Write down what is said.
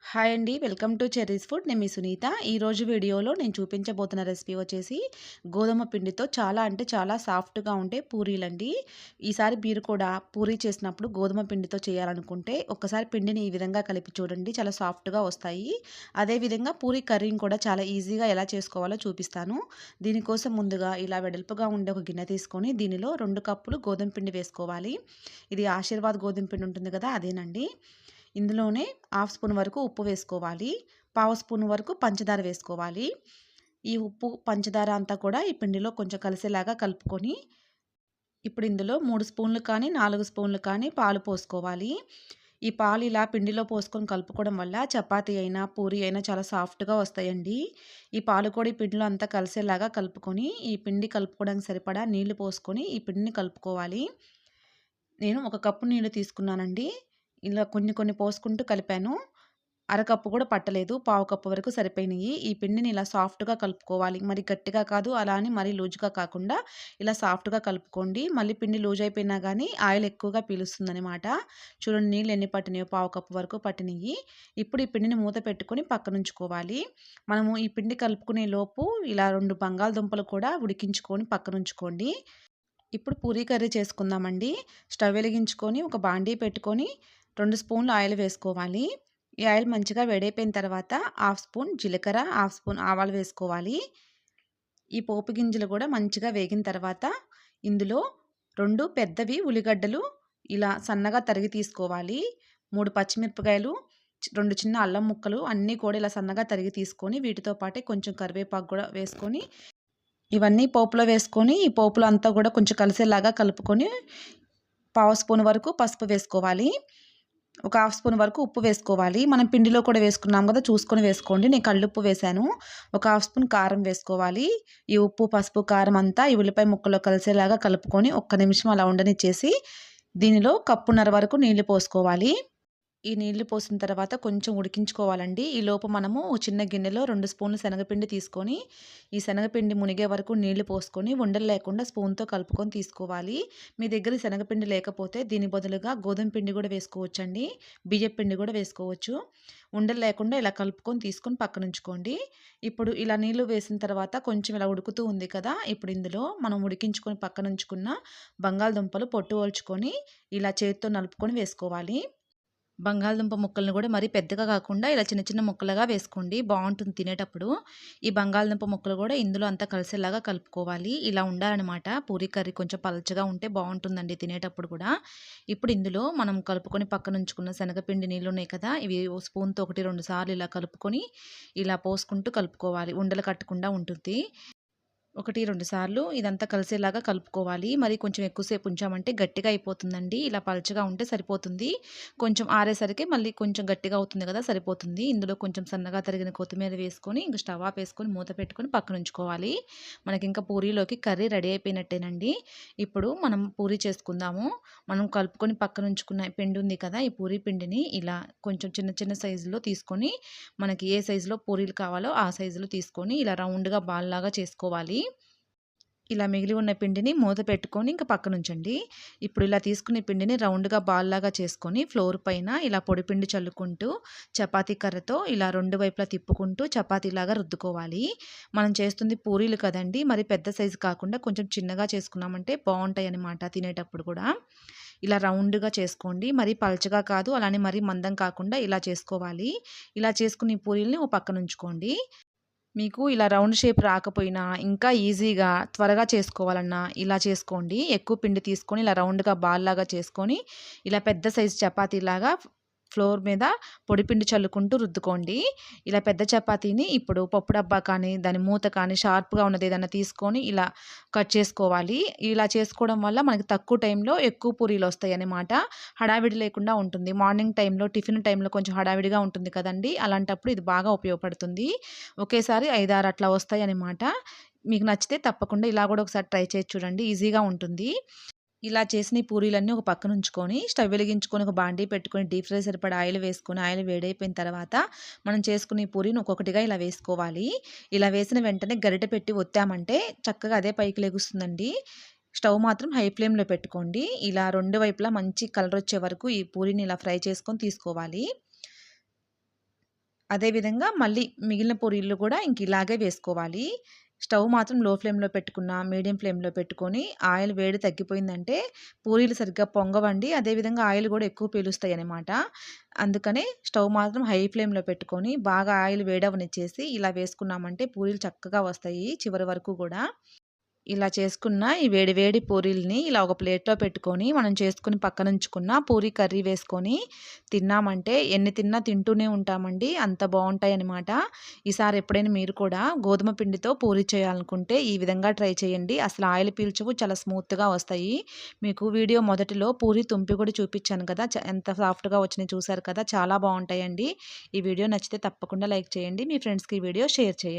Hi అండి. Welcome to cherries food. నేను మీ సునీత. ఈరోజు వీడియోలో నేను చూపించబోతున్న రెసిపీ వచ్చేసి గోధుమ పిండితో చాలా అంటే చాలా సాఫ్ట్‌గా ఉండే పూరీలండి. ఈసారి మీరు కూడా పూరీ చేసినప్పుడు గోధుమ పిండితో చేయాలనుకుంటే ఒక్కసారి పిండిని ఈ విధంగా కలిపి చూడండి. చాలా సాఫ్ట్‌గా వస్తాయి. అదేవిధంగా పూరీ కర్రీని కూడా చాలా ఈజీగా ఎలా చేసుకోవాలో చూపిస్తాను. దీనికోసం ముందుగా ఇలా వెడల్పుగా ఉండే ఒక గిన్నె తీసుకొని దీనిలో 2 కప్పులు గోధుమ పిండి వేసుకోవాలి. ఇది ఆశీర్వాద్ గోధుమ పిండి ఉంటుంది కదా! అదేనండి. ఇందులోనే హాఫ్ స్పూన్ వరకు ఉప్పు వేసుకోవాలి. పావు స్పూన్ వరకు పంచదార వేసుకోవాలి. ఈ ఉప్పు, పంచదార అంతా కూడా ఈ పిండిలో కొంచెం కలిసేలాగా కలుపుకొని ఇప్పుడు ఇందులో 3 స్పూన్లు కానీ, 4 స్పూన్లు కానీ పాలు పోసుకోవాలి. ఈ పాలు ఇలా పిండిలో పోసుకొని కలుపుకోవడం వల్ల చపాతీ అయినా, పూరి అయినా చాలా సాఫ్ట్‌గా వస్తాయండి. ఈ పాలు కూడా ఈ పిండిలో అంతా కలిసేలాగా కలుపుకొని, ఈ పిండి కలుపుకోవడానికి సరిపడా నీళ్లు పోసుకొని ఈ పిండిని కలుపుకోవాలి. నేను 1 కప్పు నీళ్లు తీసుకున్నానండి. ఇలా కొన్ని కొన్ని పోసుకుంటూ కలిపాను. అరకప్పు కూడా పట్టలేదు. పావు కప్పు వరకు సరిపోయినాయి. ఈ పిండిని ఇలా సాఫ్ట్‌గా కలుపుకోవాలి. మరి గట్టిగా కాదు, అలా అని మరీ లూజ్‌గా కాకుండా ఇలా సాఫ్ట్‌గా కలుపుకోండి. మళ్ళీ పిండి లూజ్ అయిపోయినా గానీ ఆయిల్ ఎక్కువగా పీలుస్తుందనమాట. చూడండి నీళ్ళు ఎన్ని పట్టినాయో, పావు కప్పు వరకు పట్టినాయి. ఇప్పుడు ఈ పిండిని మూత పెట్టుకొని పక్కనుంచుకోవాలి. మనము ఈ పిండి కలుపుకునే లోపు ఇలా 2 బంగాళదుంపలు కూడా ఉడికించుకొని పక్కనుంచుకోండి. ఇప్పుడు పూరీ కర్రీ చేసుకుందామండి. స్టవ్ వెలిగించుకొని ఒక బాండీ పెట్టుకొని 2 స్పూన్లు ఆయిల్ వేసుకోవాలి. ఈ ఆయిల్ మంచిగా వేడైపోయిన తర్వాత హాఫ్ స్పూన్ జీలకర్ర, హాఫ్ స్పూన్ ఆవాలు వేసుకోవాలి. ఈ పోపు గింజలు కూడా మంచిగా వేగిన తర్వాత ఇందులో 2 పెద్దవి ఉల్లిగడ్డలు ఇలా సన్నగా తరిగి తీసుకోవాలి. 3 పచ్చిమిరపకాయలు, 2 చిన్న అల్లం ముక్కలు అన్నీ కూడా ఇలా సన్నగా తరిగి తీసుకొని వీటితో పాటే కొంచెం కరివేపాకు కూడా వేసుకొని ఇవన్నీ పోపులో వేసుకొని, ఈ పోపులో అంతా కూడా కొంచెం కలిసేలాగా కలుపుకొని, పావు స్పూన్ వరకు పసుపు వేసుకోవాలి. ఒక హాఫ్ స్పూన్ వరకు ఉప్పు వేసుకోవాలి. మనం పిండిలో కూడా వేసుకున్నాం కదా! చూసుకొని వేసుకోండి. నేను కల్లుప్పు వేశాను. ఒక హాఫ్ స్పూన్ కారం వేసుకోవాలి. ఈ ఉప్పు, పసుపు, కారం అంతా ఈ ఉల్లిపాయ ముక్కలో కలిసేలాగా కలుపుకొని ఒక్క నిమిషం అలా ఉండనిచ్చేసి, దీనిలో కప్పున్నర వరకు నీళ్లు పోసుకోవాలి. ఈ నీళ్లు పోసిన తర్వాత కొంచెం ఉడికించుకోవాలండి. ఈలోపు మనము చిన్న గిన్నెలో 2 స్పూన్లు శనగపిండి తీసుకొని, ఈ శనగపిండి మునిగే వరకు నీళ్లు పోసుకొని ఉండలు లేకుండా స్పూన్‌తో కలుపుకొని తీసుకోవాలి. మీ దగ్గర శనగపిండి లేకపోతే దీని బదులుగా గోధుమ పిండి కూడా వేసుకోవచ్చండి. బియ్యపు పిండి కూడా వేసుకోవచ్చు. ఉండలు లేకుండా ఇలా కలుపుకొని తీసుకొని పక్కనుంచుకోండి. ఇప్పుడు ఇలా నీళ్లు వేసిన తర్వాత కొంచెం ఇలా ఉడుకుతూ ఉంది కదా! ఇప్పుడు ఇందులో మనం ఉడికించుకొని పక్కనుంచుకున్న బంగాళదుంపలు పొట్టు ఒలుచుకొని ఇలా చేత్తో నలుపుకొని వేసుకోవాలి. బంగాళదుంప ముక్కలను కూడా మరీ పెద్దగా కాకుండా ఇలా చిన్న చిన్న ముక్కలుగా వేసుకోండి. బావుంటుంది తినేటప్పుడు. ఈ బంగాళదుంప ముక్కలు కూడా ఇందులో అంతా కలిసేలాగా కలుపుకోవాలి. ఇలా ఉండాలనమాట. పూరీ కర్రీ కొంచెం పలచగా ఉంటే బావుంటుందండి తినేటప్పుడు కూడా. ఇప్పుడు ఇందులో మనం కలుపుకొని పక్కనుంచుకున్న శనగపిండి నీళ్లున్నాయి కదా! ఇవి ఓ స్పూన్‌తో 1, 2 సార్లు ఇలా కలుపుకొని ఇలా పోసుకుంటూ కలుపుకోవాలి. ఉండలు కట్టకుండా ఉంటుంది. 1, 2 సార్లు ఇదంతా కలిసేలాగా కలుపుకోవాలి. మరి కొంచెం ఎక్కువసేపు ఉంచామంటే గట్టిగా అయిపోతుందండి. ఇలా పలచగా ఉంటే సరిపోతుంది. కొంచెం ఆరేసరికి మళ్ళీ కొంచెం గట్టిగా అవుతుంది కదా! సరిపోతుంది. ఇందులో కొంచెం సన్నగా తరిగిన కొత్తిమీర వేసుకొని, ఇంక స్టవ్ ఆపేసుకొని మూత పెట్టుకొని పక్కనుంచుకోవాలి. మనకింకా పూరీలోకి కర్రీ రెడీ అయిపోయినట్టేనండి. ఇప్పుడు మనం పూరీ చేసుకుందాము. మనం కలుపుకొని పక్కనుంచుకున్న పిండి ఉంది కదా! ఈ పూరీ పిండిని ఇలా కొంచెం చిన్న చిన్న సైజులో తీసుకొని, మనకి ఏ సైజులో పూరీలు కావాలో ఆ సైజులో తీసుకొని ఇలా రౌండ్‌గా బాల్‌లాగా చేసుకోవాలి. ఇలా మిగిలి ఉన్న పిండిని మూత పెట్టుకొని ఇంక పక్కనుంచండి. ఇప్పుడు ఇలా తీసుకునే పిండిని రౌండ్‌గా బాల్‌లాగా చేసుకొని ఫ్లోర్ పైన ఇలా పొడి పిండి చల్లుకుంటూ చపాతీ కర్రతో ఇలా 2 వైపులా తిప్పుకుంటూ చపాతీలాగా రుద్దుకోవాలి. మనం చేస్తుంది పూరీలు కదండీ! మరి పెద్ద సైజు కాకుండా కొంచెం చిన్నగా చేసుకున్నామంటే బావుంటాయన్నమాట తినేటప్పుడు కూడా. ఇలా రౌండ్‌గా చేసుకోండి. మరీ పల్చగా కాదు, అలానే మరీ మందం కాకుండా ఇలా చేసుకోవాలి. ఇలా చేసుకున్న ఈ పూరీలని ఓ పక్కనుంచుకోండి. మీకు ఇలా రౌండ్ షేప్ రాకపోయినా, ఇంకా ఈజీగా త్వరగా చేసుకోవాలన్నా ఇలా చేసుకోండి. ఎక్కువ పిండి తీసుకొని ఇలా రౌండ్‌గా బాల్‌లాగా చేసుకొని, ఇలా పెద్ద సైజు చపాతీలాగా ఫ్లోర్ మీద పొడిపిండి చల్లుకుంటూ రుద్దుకోండి. ఇలా పెద్ద చపాతీని ఇప్పుడు పప్పు డబ్బా కానీ, దాని మూత కానీ షార్ప్‌గా ఉన్నది ఏదన్నా తీసుకొని ఇలా కట్ చేసుకోవాలి. ఇలా చేసుకోవడం వల్ల మనకి తక్కువ టైంలో ఎక్కువ పూరీలొస్తాయన్నమాట. హడావిడి లేకుండా ఉంటుంది. మార్నింగ్ టైంలో, టిఫిన్ టైంలో కొంచెం హడావిడిగా ఉంటుంది కదండీ! అలాంటప్పుడు ఇది బాగా ఉపయోగపడుతుంది. ఒకేసారి 5, 6 అట్లా వస్తాయన్నమాట. మీకు నచ్చితే తప్పకుండా ఇలా గూడా ఒకసారి ట్రై చేసి చూడండి. ఈజీగా ఉంటుంది. ఇలా చేసిన ఈ పూరీలన్నీ ఒక పక్కన ఉంచుకొని, స్టవ్ వెలిగించుకొని ఒక బాండీ పెట్టుకొని డీప్ ఫ్రై సరిపడా ఆయిల్ వేసుకొని, ఆయిల్ వేడైపోయిన తర్వాత మనం చేసుకున్న ఈ పూరీని ఒక్కొక్కటిగా ఇలా వేసుకోవాలి. ఇలా వేసిన వెంటనే గరిటె పెట్టి ఒత్తామంటే చక్కగా అదే పైకి లెగుస్తుందండి. స్టవ్ మాత్రం హై ఫ్లేమ్‌లో పెట్టుకోండి. ఇలా 2 వైపులా మంచి కలర్ వచ్చే వరకు ఈ పూరీని ఇలా ఫ్రై చేసుకొని తీసుకోవాలి. అదేవిధంగా మళ్ళీ మిగిలిన పూరీలు కూడా ఇంక ఇలాగే వేసుకోవాలి. స్టవ్ మాత్రం లో ఫ్లేమ్‌లో పెట్టుకున్న, మీడియం ఫ్లేమ్‌లో పెట్టుకొని ఆయిల్ వేడి తగ్గిపోయిందంటే పూరీలు సరిగ్గా పొంగవండి. అదేవిధంగా ఆయిల్ గూడా ఎక్కువ పీలుస్తాయనమాట. అందుకనే స్టవ్ మాత్రం హై ఫ్లేమ్‌లో పెట్టుకొని బాగా ఆయిల్ వేడవ్వనిచ్చేసి ఇలా వేసుకున్నామంటే పూరీలు చక్కగా వస్తాయి చివరి వరకు గూడా. ఇలా చేసుకున్న ఈ వేడి వేడి పూరీలని ఇలా ఒక ప్లేట్‌లో పెట్టుకొని, మనం చేసుకొని పక్కనుంచుకున్న పూరీ కర్రీ వేసుకొని తిన్నామంటే ఎన్ని తిన్నా తింటూనే ఉంటామండి. అంత బావుంటాయనమాట. ఈసారి ఎప్పుడైనా మీరు కూడా గోధుమ పిండితో పూరి చేయాలనుకుంటే ఈ విధంగా ట్రై చేయండి. అసలు ఆయిల్ పీల్చవు, చాలా స్మూత్‌గా వస్తాయి. మీకు వీడియో మొదటిలో పూరి తుంపి కూడా చూపిచ్చాను కదా! ఎంత సాఫ్ట్‌గా వచ్చినాయో చూసారు కదా! చాలా బావుంటాయండి. ఈ వీడియో నచ్చితే తప్పకుండా లైక్ చేయండి. మీ ఫ్రెండ్స్‌కి ఈ వీడియో షేర్ చేయండి.